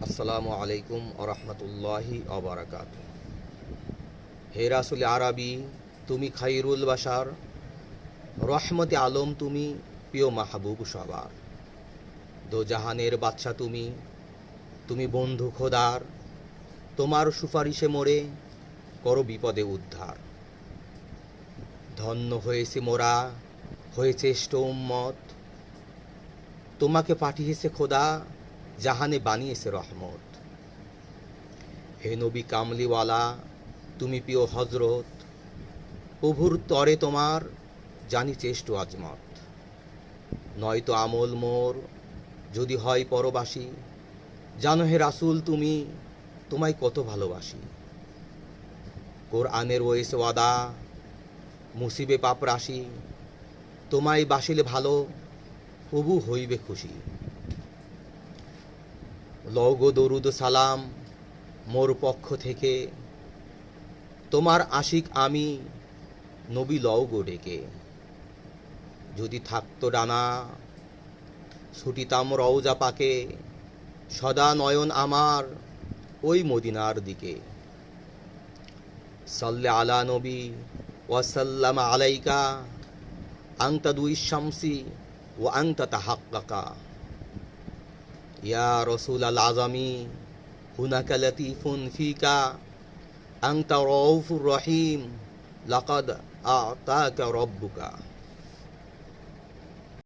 আসসালামু আলাইকুম আরহামতুল্লাহি অবরাকাত। হে রাসূল আরবি, তুমি খাইরুল বাশার, রহমতে আলম তুমি, প্রিয় মাহবুব সবার। দো জাহানের বাদশা তুমি, তুমি বন্ধু খোদার। তোমার সুপারিশে মোরে করো বিপদে উদ্ধার। ধন্য হয়েছে মোরা, হয়েছে শ্রেষ্ঠ উম্মত। তোমাকে পাঠিয়েছে খোদা, জাহানে বানিয়েছে রহমত। হে নবী কামলিওয়ালা, তুমি প্রিয় হজরত। প্রভুর তরে তোমার জানি চেষ্ট আজমত। নয়তো আমল মোর যদি হয় পরবাসী, জানো হে রাসূল তুমি, তোমায় কত ভালোবাসি। কোরআনের ওয়েছে ওয়াদা, মুসিবে পাপ রাশি। তোমায় বাসিলে ভালো, প্রভু হইবে খুশি। লওগো দরুদ সালাম মোর পক্ষ থেকে, তোমার আশিক আমি, নবী লওগো ডেকে। যদি থাকতো ডানা, ছুটিতাম রওজা পাকে, সদা নয়ন আমার ওই মদিনার দিকে। সাল্লে আলা নবী ওয়াসাল্লাম আলাইকা, আংতা দুই শামসি ও আংতা তাহাক্কাকা। ইয়া রসুল আল আজমি হুনাকা লতিফুন ফিকা, আংতা রউফুর রহিম লাকাদ আতাকা রব্বুকা।